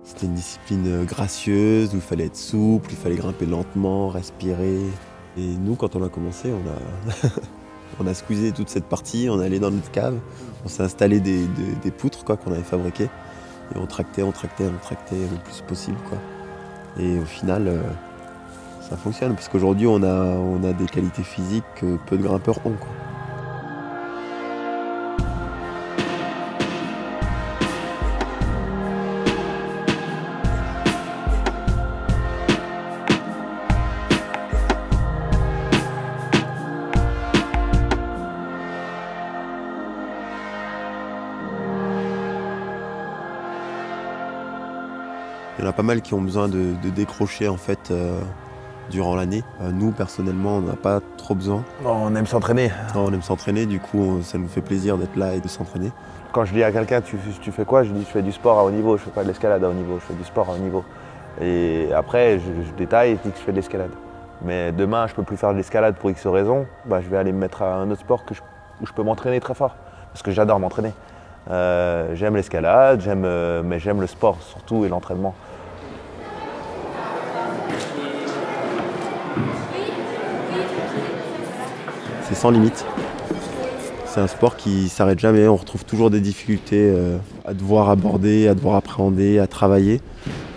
C'était une discipline gracieuse où il fallait être souple, il fallait grimper lentement, respirer. Et nous, quand on a commencé, on a squeezé toute cette partie, on est allé dans notre cave, on s'est installé des poutres qu'on avait fabriquées. Et on tractait le plus possible, quoi. Et au final, ça fonctionne, parce qu'aujourd'hui, on a des qualités physiques que peu de grimpeurs ont, quoi. Il y en a pas mal qui ont besoin de décrocher en fait durant l'année. Nous personnellement on n'a pas trop besoin. On aime s'entraîner. On aime s'entraîner, du coup ça nous fait plaisir d'être là et de s'entraîner. Quand je dis à quelqu'un tu fais quoi, je dis je fais du sport à haut niveau, je fais pas de l'escalade à haut niveau, je fais du sport à haut niveau. Et après je détaille et je dis que je fais de l'escalade. Mais demain je peux plus faire de l'escalade pour X raisons, je vais aller me mettre à un autre sport où je peux m'entraîner très fort. Parce que j'adore m'entraîner. J'aime l'escalade, mais j'aime le sport surtout et l'entraînement. C'est sans limite. C'est un sport qui ne s'arrête jamais, on retrouve toujours des difficultés à devoir aborder, à devoir appréhender, à travailler.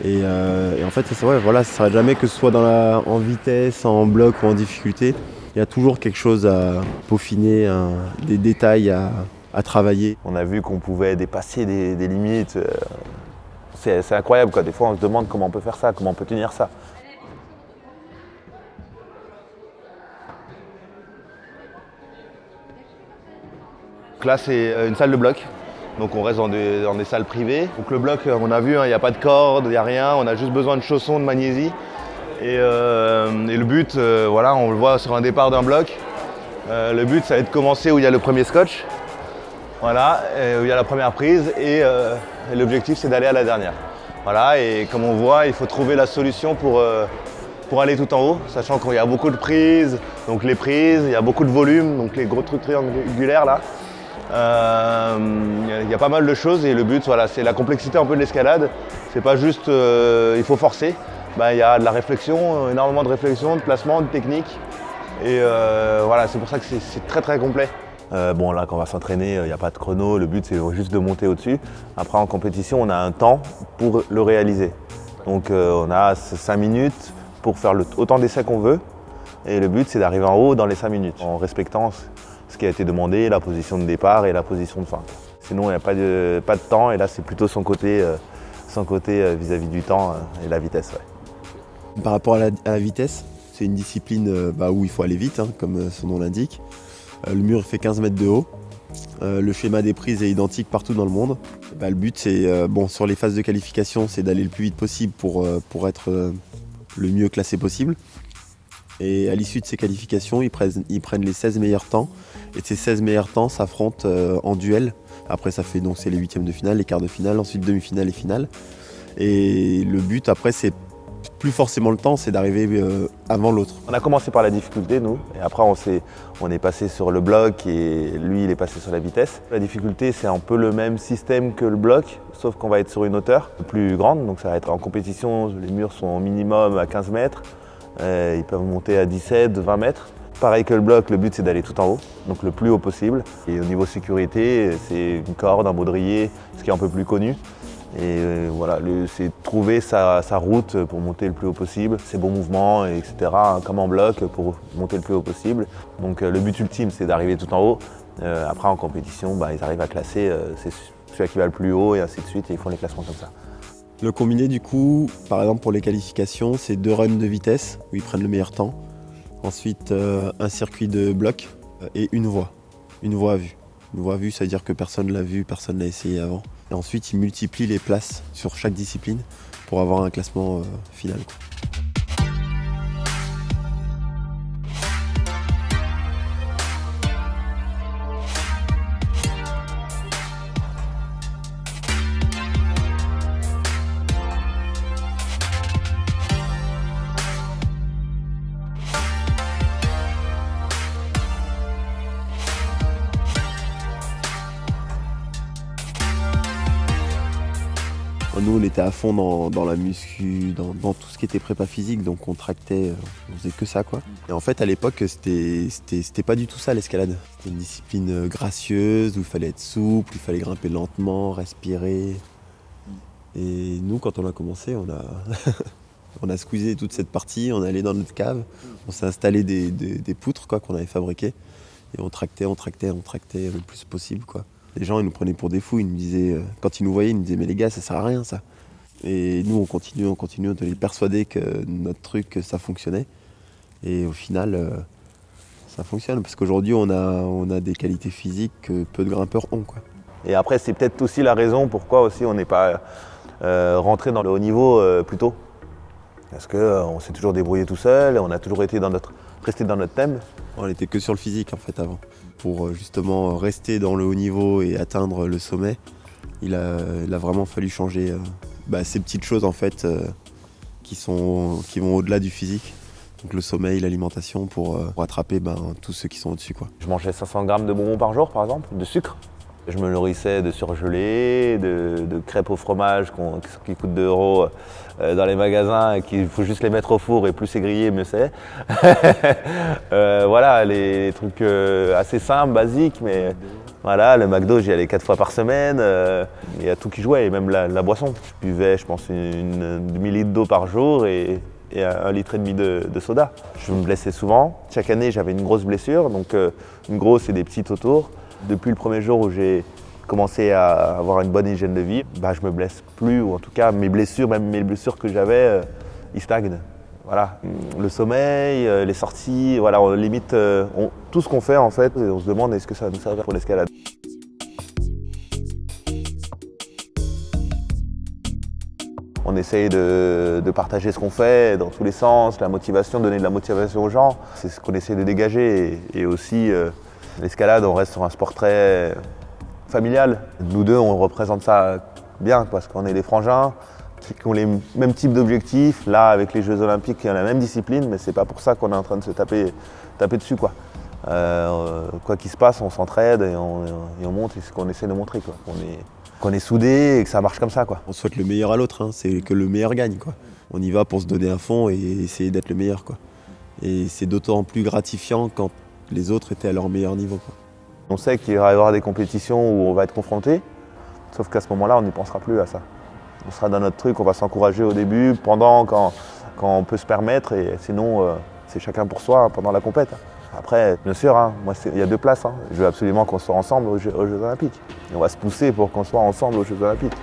Et en fait, ça ne s'arrête jamais, que ce soit en vitesse, en bloc ou en difficulté. Il y a toujours quelque chose à peaufiner, des détails à travailler. On a vu qu'on pouvait dépasser des limites. C'est incroyable, quoi. Des fois, on se demande comment on peut faire ça, comment on peut tenir ça. Donc là, c'est une salle de bloc. Donc on reste dans des salles privées. Donc le bloc, on a vu, il n'y a pas de corde, il n'y a rien. On a juste besoin de chaussons, de magnésie. Et le but, on le voit sur un départ d'un bloc. Le but, ça va être de commencer où il y a le premier scotch. Voilà, où il y a la première prise. Et l'objectif, c'est d'aller à la dernière. Voilà, et comme on voit, il faut trouver la solution pour aller tout en haut, sachant qu'il y a beaucoup de prises. Donc les prises, il y a beaucoup de volume, donc les gros trucs triangulaires là. Il y a pas mal de choses et le but, c'est la complexité un peu de l'escalade. C'est pas juste il faut forcer. Il y a de la réflexion, énormément de réflexion, de placement, de technique. Et c'est pour ça que c'est très très complet. Là, quand on va s'entraîner, il n'y a pas de chrono. Le but, c'est juste de monter au-dessus. Après, en compétition, on a un temps pour le réaliser. Donc, on a 5 minutes pour faire autant d'essais qu'on veut. Et le but, c'est d'arriver en haut dans les 5 minutes, en respectant ce qui a été demandé, la position de départ et la position de fin. Sinon, il n'y a pas de temps, et là, c'est plutôt son côté vis-à-vis du temps et la vitesse. Ouais. Par rapport à la vitesse, c'est une discipline où il faut aller vite, comme son nom l'indique. Le mur fait 15 mètres de haut. Le schéma des prises est identique partout dans le monde. Le but, c'est, sur les phases de qualification, c'est d'aller le plus vite possible pour être le mieux classé possible. Et à l'issue de ces qualifications, ils prennent les 16 meilleurs temps. Et ces 16 meilleurs temps s'affrontent en duel. Après, ça fait donc c'est les huitièmes de finale, les quarts de finale, ensuite demi-finale et finale. Et le but, après, c'est plus forcément le temps, c'est d'arriver avant l'autre. On a commencé par la difficulté, nous, et après on est passé sur le bloc et lui, il est passé sur la vitesse. La difficulté, c'est un peu le même système que le bloc, sauf qu'on va être sur une hauteur plus grande, donc ça va être en compétition, les murs sont au minimum à 15 mètres, ils peuvent monter à 17, 20 mètres. Pareil que le bloc, le but c'est d'aller tout en haut, donc le plus haut possible. Et au niveau sécurité, c'est une corde, un baudrier, ce qui est un peu plus connu. Et c'est trouver sa route pour monter le plus haut possible, ses bons mouvements, etc. Comme en bloc pour monter le plus haut possible. Donc le but ultime, c'est d'arriver tout en haut. Après, en compétition, ils arrivent à classer, c'est celui qui va le plus haut et ainsi de suite, et ils font les classements comme ça. Le combiné, du coup, par exemple pour les qualifications, c'est 2 runs de vitesse où ils prennent le meilleur temps. Ensuite, un circuit de bloc et une voie à vue. Une voie à vue, ça veut dire que personne ne l'a vu, personne ne l'a essayé avant. Et ensuite, ils multiplient les places sur chaque discipline pour avoir un classement final. Nous, on était à fond dans la muscu, dans tout ce qui était prépa physique, donc on tractait, on faisait que ça quoi. Et en fait à l'époque c'était pas du tout ça l'escalade. C'était une discipline gracieuse où il fallait être souple, il fallait grimper lentement, respirer. Et nous quand on a commencé, on a squeezé toute cette partie, on est allé dans notre cave, on s'est installé des poutres quoi, qu'on avait fabriquées et on tractait le plus possible quoi. Les gens ils nous prenaient pour des fous, ils nous disaient, quand ils nous voyaient, ils nous disaient mais les gars ça sert à rien ça. Et nous on continue de les persuader que notre truc ça fonctionnait. Et au final ça fonctionne parce qu'aujourd'hui on a des qualités physiques que peu de grimpeurs ont quoi. Et après c'est peut-être aussi la raison pourquoi aussi on n'est pas rentré dans le haut niveau plus tôt. Parce qu'on s'est toujours débrouillé tout seul, on a toujours été resté dans notre thème. On était que sur le physique en fait avant. Pour justement rester dans le haut niveau et atteindre le sommet, il a vraiment fallu changer ces petites choses en fait qui vont au-delà du physique. Donc le sommeil, l'alimentation pour rattraper tous ceux qui sont au-dessus quoi. Je mangeais 500 grammes de bonbons par jour par exemple, de sucre. Je me nourrissais de surgelés, de crêpes au fromage qui coûtent 2 € dans les magasins et qu'il faut juste les mettre au four et plus c'est grillé, mieux c'est. Voilà, les trucs assez simples, basiques, mais voilà, le McDo j'y allais 4 fois par semaine, il y a tout qui jouait, et même la boisson. Je buvais je pense une demi-litre d'eau par jour et 1,5 litre de soda. Je me blessais souvent, chaque année j'avais une grosse blessure, donc une grosse et des petites autour. Depuis le premier jour où j'ai commencé à avoir une bonne hygiène de vie, je me blesse plus, ou en tout cas mes blessures, même mes blessures que j'avais, ils stagnent. Voilà. Le sommeil, les sorties, voilà, on limite tout ce qu'on fait en fait, et on se demande est-ce que ça va nous servir pour l'escalade. On essaye de partager ce qu'on fait dans tous les sens, la motivation, donner de la motivation aux gens, c'est ce qu'on essaie de dégager, et aussi l'escalade, on reste sur un sport très familial. Nous deux, on représente ça bien parce qu'on est des frangins qui ont les mêmes types d'objectifs. Là, avec les Jeux Olympiques, il y a la même discipline, mais c'est pas pour ça qu'on est en train de se taper dessus quoi. Quoi qu'il se passe, on s'entraide et on montre, et c'est ce qu'on essaie de montrer quoi. Qu'on est soudés et que ça marche comme ça quoi. On souhaite le meilleur à l'autre, hein. C'est que le meilleur gagne quoi. On y va pour se donner à fond et essayer d'être le meilleur quoi. Et c'est d'autant plus gratifiant quand les autres étaient à leur meilleur niveau quoi. On sait qu'il va y avoir des compétitions où on va être confronté, sauf qu'à ce moment-là, on n'y pensera plus à ça. On sera dans notre truc, on va s'encourager au début, pendant, quand on peut se permettre, et sinon, c'est chacun pour soi pendant la compète. Après, bien sûr, moi, il y a 2 places. Je veux absolument qu'on soit ensemble aux Jeux Olympiques. Et on va se pousser pour qu'on soit ensemble aux Jeux Olympiques.